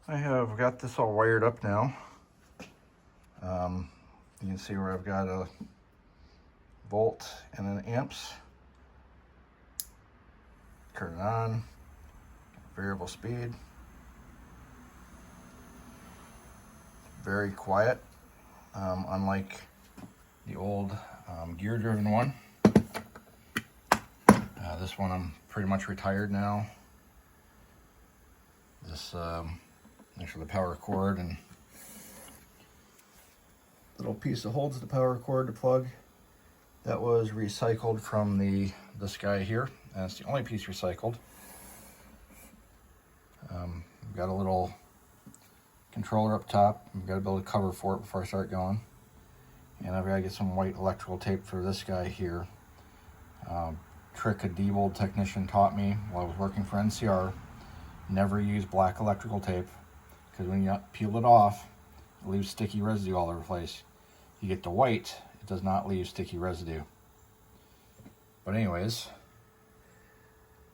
I have got this all wired up now. You can see where I've got a volt and an amps. Turn it on, variable speed. Very quiet, unlike the old gear-driven one. This one I'm pretty much retired now. This actually the power cord and little piece that holds the power cord to plug, that was recycled from this guy here, and it's the only piece recycled. We've got a little controller up top. We've got to build a cover for it before I start going, and I've got to get some white electrical tape for this guy here. Trick a Diebold technician taught me while I was working for NCR: never use black electrical tape, because when you peel it off, it leaves sticky residue all over the place. You get the white, it does not leave sticky residue. But anyways,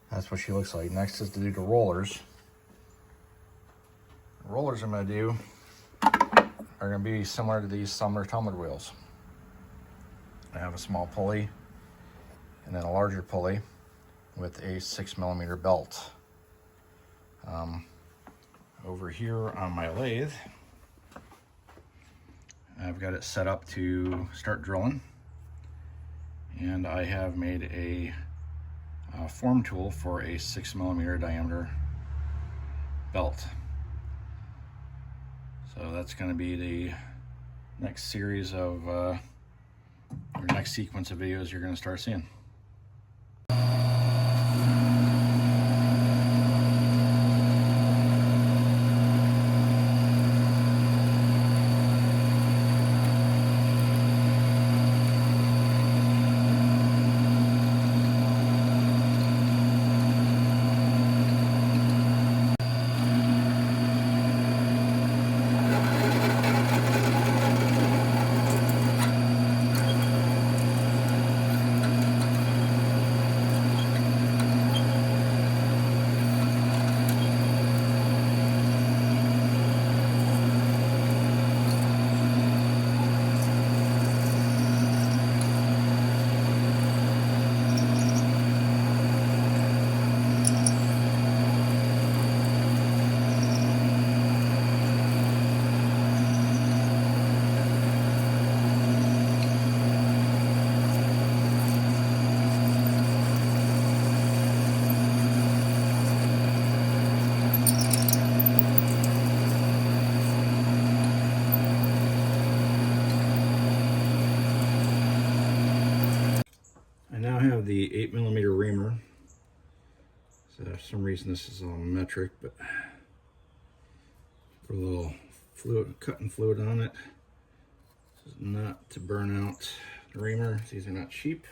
that's what she looks like. Next is to do the rollers. The rollers I'm going to do are going to be similar to these Tumbler wheels. I have a small pulley and then a larger pulley with a 6mm belt. Over here on my lathe, I've got it set up to start drilling, and I have made a form tool for a 6mm diameter belt. So that's going to be the next series of or next sequence of videos you're going to start seeing. I now have the 8mm reamer. So for some reason this is all metric, but put a little fluid, cutting fluid on it. This is not to burn out the reamer. These are not cheap.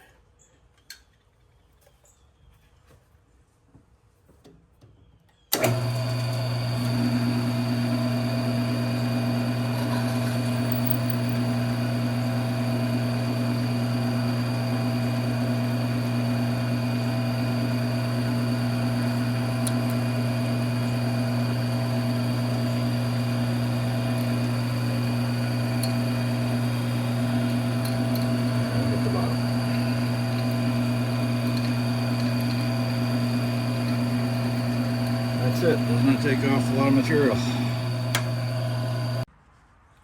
That's it. Does not take off a lot of material.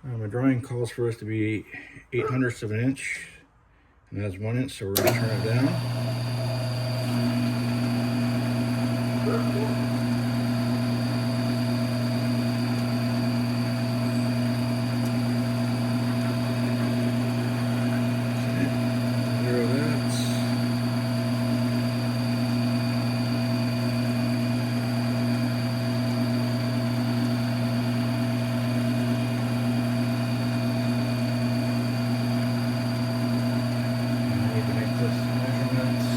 My drawing calls for us to be 8/100ths of an inch, and that's 1 inch, so we're going to turn it down. Measurements.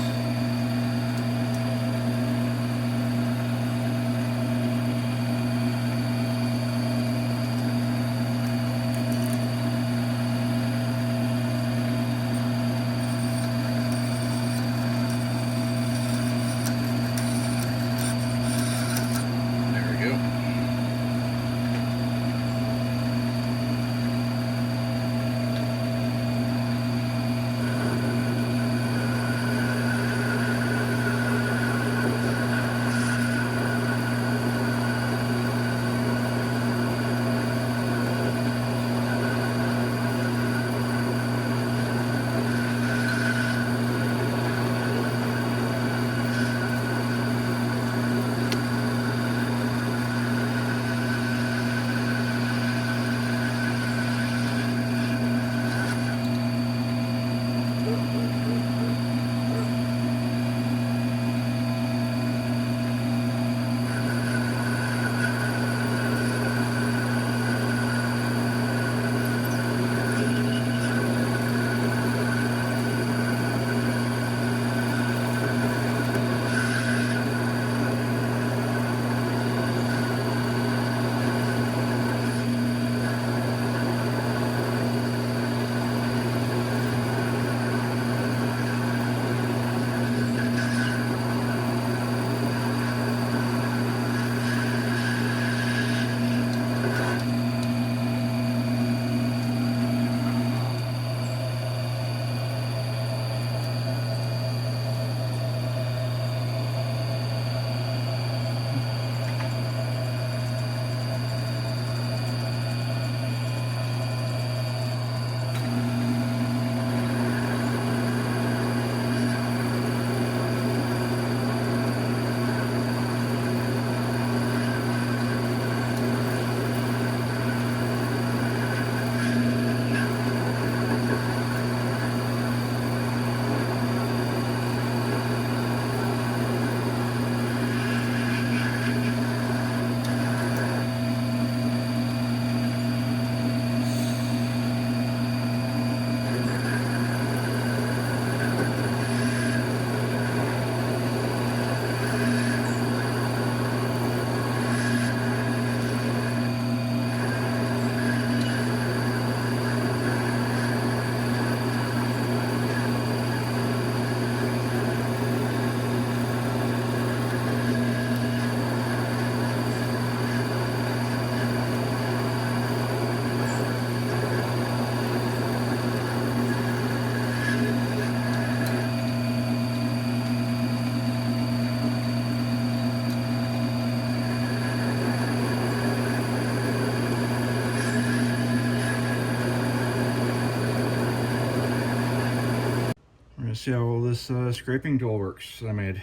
Let's see how well this scraping tool works that I made.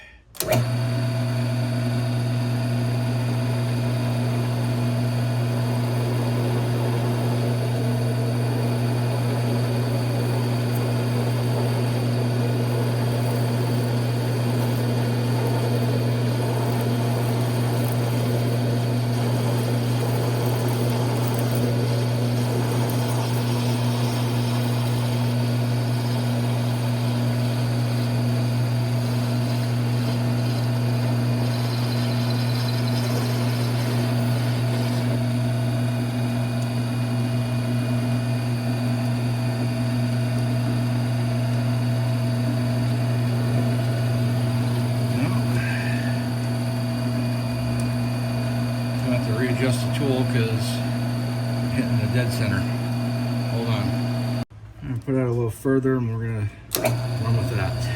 Readjust the tool because I'm hitting the dead center. Hold on. I'm gonna put it out a little further and we're gonna run with that.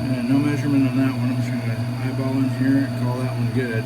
And no measurement on that one. I'm just going to eyeball in here and call that one good.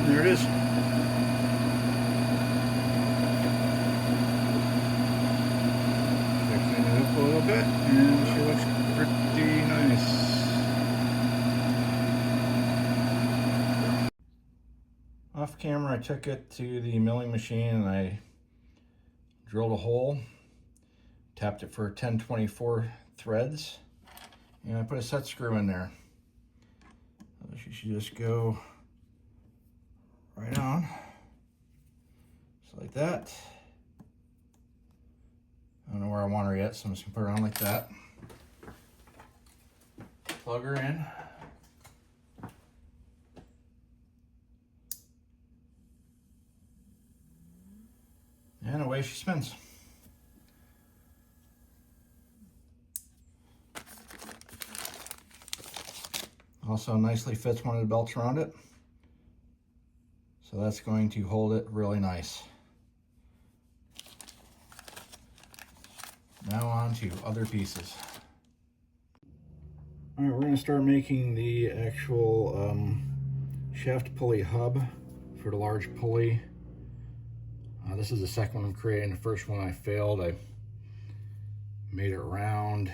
There it is. Clean it up a little bit, and she looks pretty nice. Off camera, I took it to the milling machine and I drilled a hole, tapped it for 1024 threads, and I put a set screw in there. She should just go right on, just like that. I don't know where I want her yet, so I'm just gonna put her on like that. Plug her in. And away she spins. Also nicely fits one of the belts around it. So that's going to hold it really nice. Now on to other pieces. All right, we're going to start making the actual shaft pulley hub for the large pulley. This is the second one I'm creating. The first one I failed. I made it round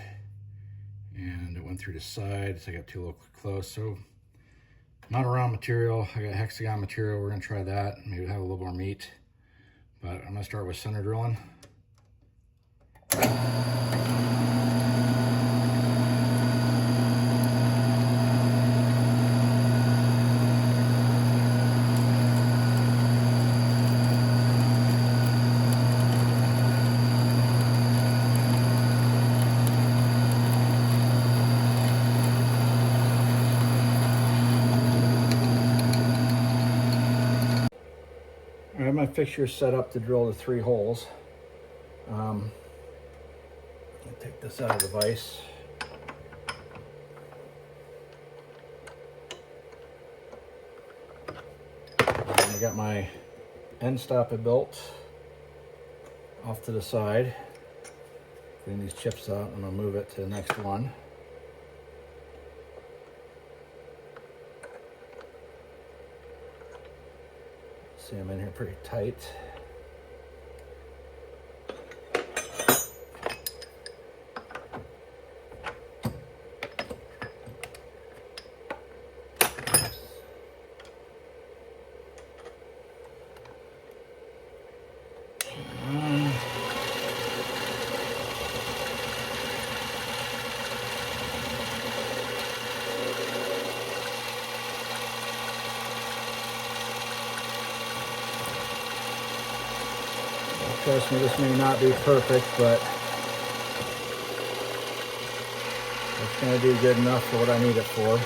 and it went through the sides. I got too little close. So not a round material. I got hexagon material. We're going to try that. Maybe have a little more meat. But I'm going to start with center drilling. I have my fixture set up to drill the 3 holes. I'll take this out of the vise. I got my end stop I built off to the side. Clean these chips out. I'm going to move it to the next one. See, I'm in here pretty tight. Trust me, this may not be perfect, but it's going to do good enough for what I need it for.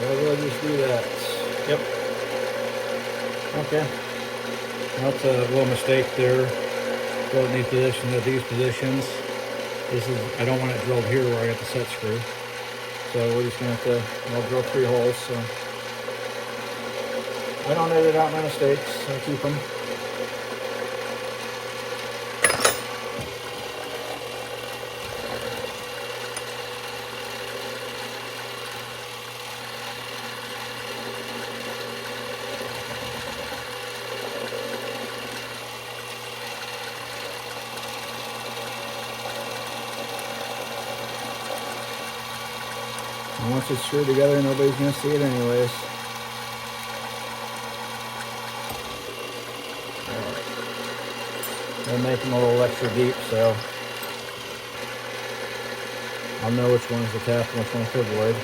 We'll just do that. Yep. Okay. That's a little mistake there. Go in these positions, at these positions. This is, I don't want it drilled here where I got the set screw. So we're just gonna have to, I'll drill 3 holes. So I don't edit out my mistakes, I keep them. And once it's screwed together, nobody's gonna see it anyways. They'll make them a little extra deep, so I'll know which one's the tap and which one's the void.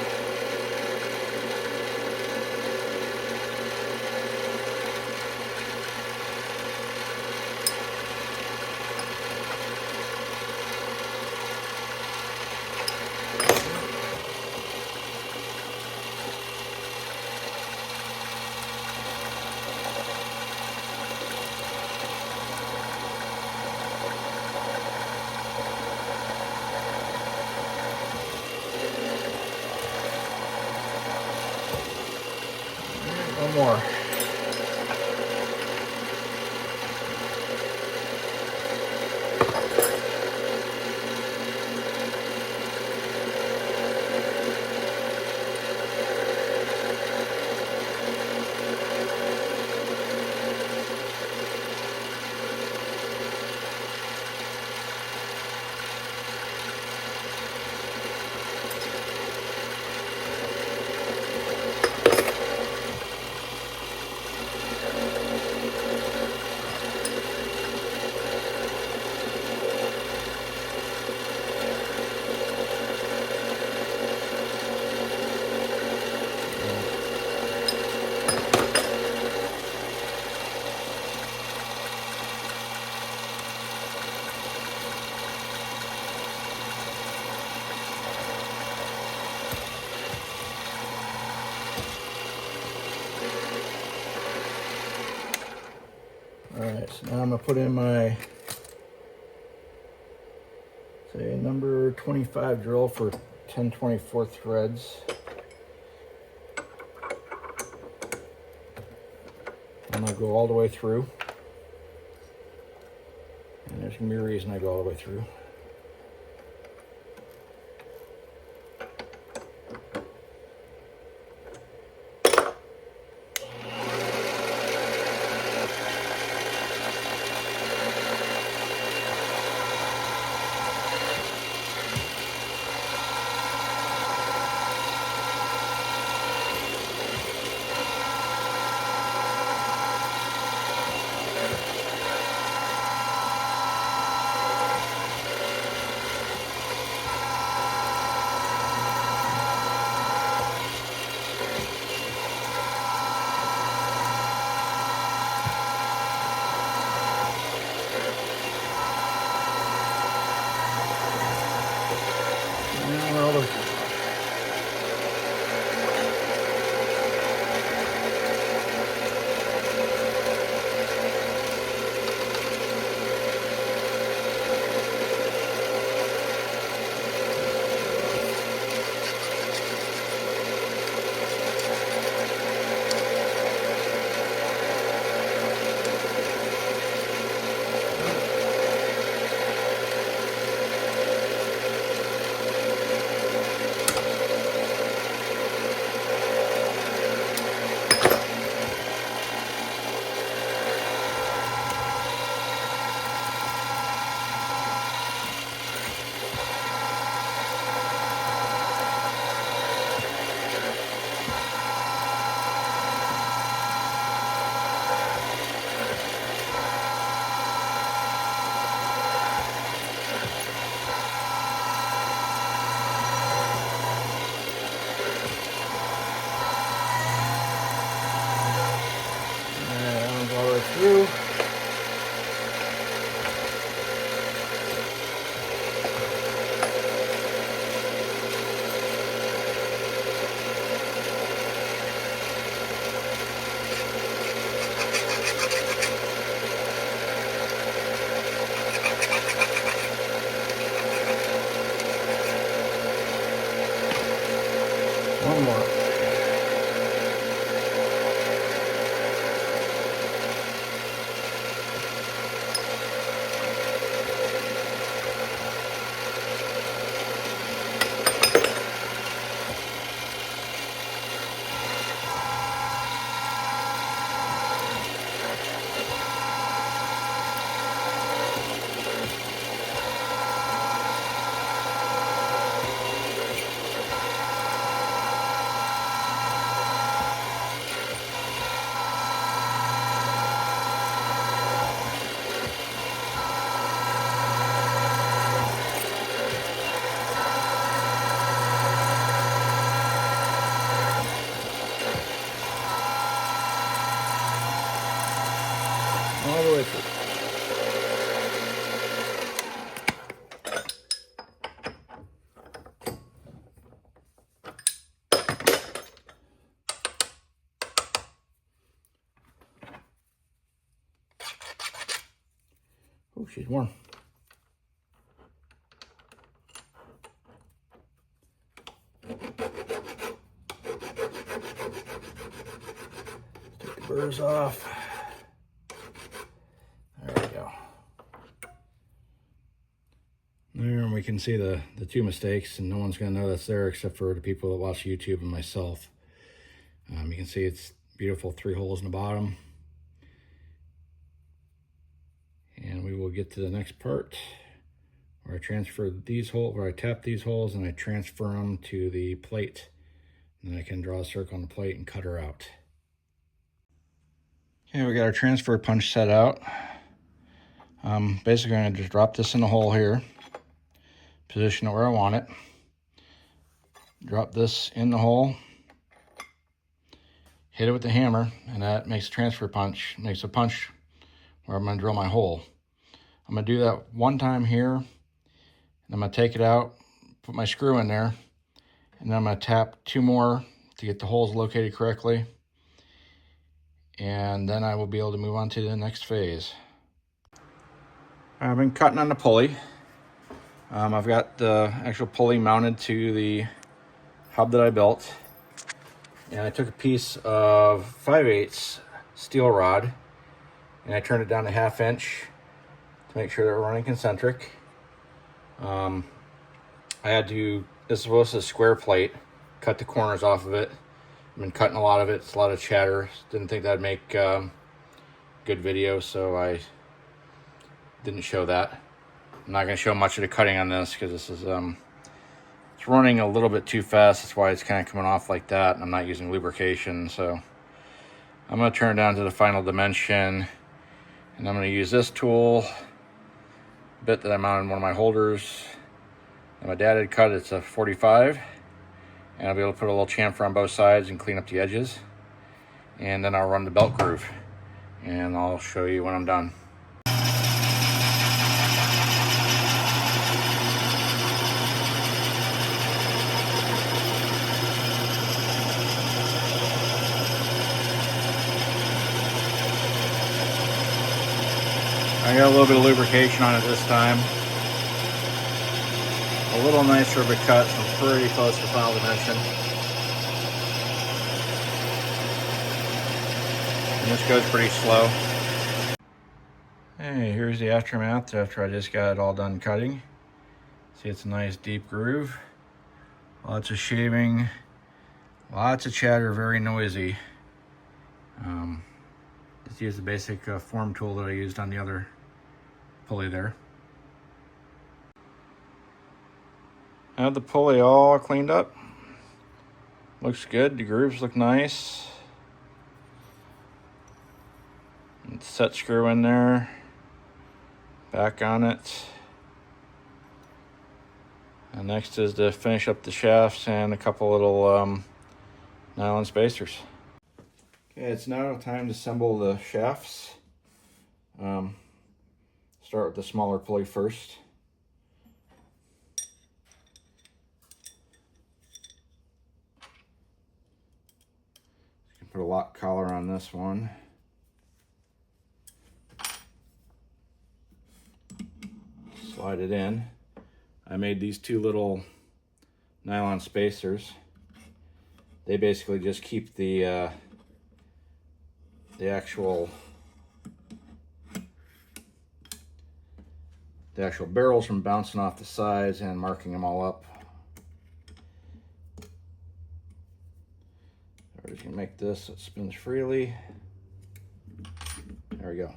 One more. Alright, so now I'm going to put in my, say, number 25 drill for 10/24 threads. And I go all the way through. And there's gonna be a reason I go all the way through. Through. One more. All the way through. Oh, she's warm. Take the burrs off. There we go. There, and we can see the two mistakes, and no one's going to know that's there except for the people that watch YouTube and myself. You can see it's beautiful 3 holes in the bottom. And we will get to the next part where I transfer these holes, where I tap these holes and I transfer them to the plate. And then I can draw a circle on the plate and cut her out. Okay, we got our transfer punch set out. Basically, I'm going to just drop this in the hole here, position it where I want it, drop this in the hole, hit it with the hammer, and that makes a transfer punch, makes a punch where I'm going to drill my hole. I'm going to do that one time here, and I'm going to take it out, put my screw in there, and then I'm going to tap 2 more to get the holes located correctly, and then I will be able to move on to the next phase. I've been cutting on the pulley. I've got the actual pulley mounted to the hub that I built. And I took a piece of 5/8 steel rod and I turned it down to 1/2 inch to make sure that we're running concentric. I had to, this was a square plate, cut the corners off of it. I've been cutting a lot of it, it's a lot of chatter. Didn't think that'd make good video, so I didn't show that. I'm not going to show much of the cutting on this because this is it's running a little bit too fast. That's why it's kind of coming off like that, and I'm not using lubrication. So I'm going to turn it down to the final dimension, and I'm going to use this tool bit that I mounted in one of my holders that my dad had cut. It's a 45, and I'll be able to put a little chamfer on both sides and clean up the edges, and then I'll run the belt groove, and I'll show you when I'm done. I got a little bit of lubrication on it this time. A little nicer of a cut, so I'm pretty close to final dimension. And this goes pretty slow. Hey, here's the aftermath after I just got it all done cutting. See, it's a nice deep groove. Lots of shaving, lots of chatter, very noisy. Just use the basic form tool that I used on the other pulley there. I have the pulley all cleaned up. Looks good, the grooves look nice. And set screw in there. Back on it. And next is to finish up the shafts and a couple little nylon spacers. Okay, it's now time to assemble the shafts. Start with the smaller pulley first. You can put a lock collar on this one. Slide it in. I made these two little nylon spacers. They basically just keep the actual barrels from bouncing off the sides and marking them all up. We're just gonna make this so it spins freely. There we go.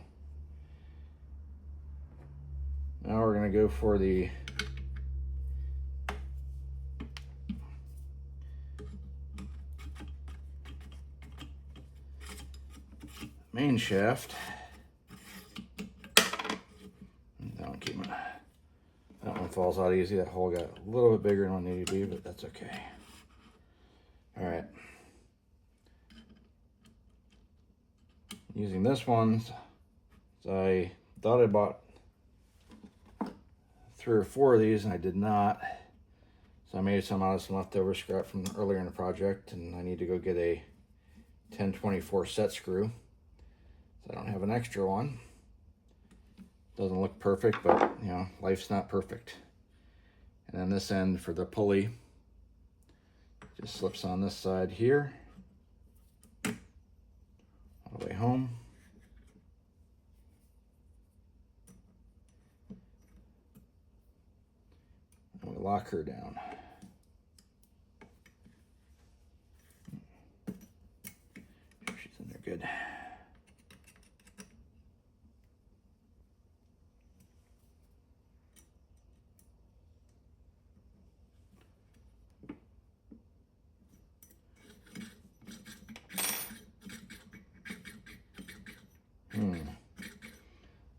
Now we're gonna go for the main shaft. That one falls out easy. That hole got a little bit bigger than what it needed to be, but that's okay. All right. Using this one, I thought I bought 3 or 4 of these, and I did not. So I made some out of some leftover scrap from earlier in the project, and I need to go get a 1024 set screw. So I don't have an extra one. Doesn't look perfect, but you know, life's not perfect. And then this end for the pulley just slips on this side here, all the way home. And we lock her down. She's in there good.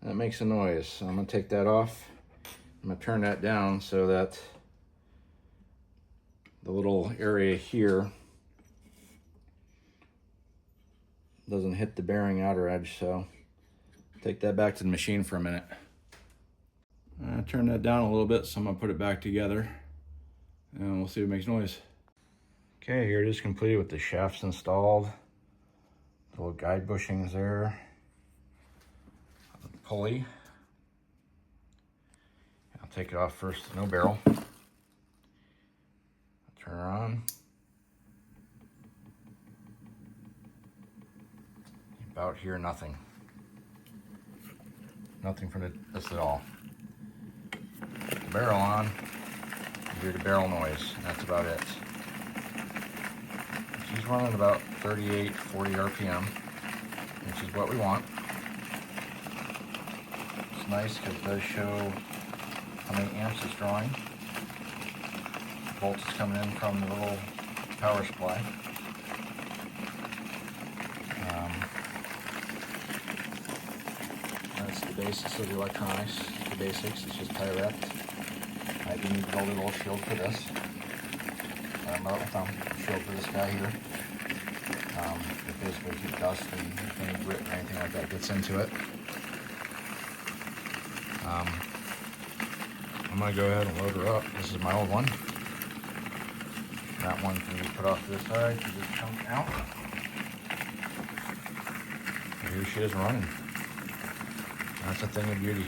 That makes a noise, so I'm going to take that off. I'm going to turn that down so that the little area here doesn't hit the bearing outer edge, so take that back to the machine for a minute. I turn that down a little bit, so I'm going to put it back together and we'll see if it makes noise. Okay, here it is completed with the shafts installed. The little guide bushings there. Pulley. take it off first, no barrel. Turn her on. About here, nothing. Nothing from this at all. Put the barrel on, you hear the barrel noise, and that's about it. She's running about 38, 40 RPM, which is what we want. It's nice because it does show how many amps it's drawing. Volts is coming in from the little power supply. That's the basics of the electronics. The basics, it's just tie wrapped. I do need to build a little shield for this. Shield for this guy here. It basically keeps dust and any grit or anything like that gets into it. I'm going to go ahead and load her up. This is my old one. That one can be put off to the side to just chunk out. And here she is running. That's a thing of beauty.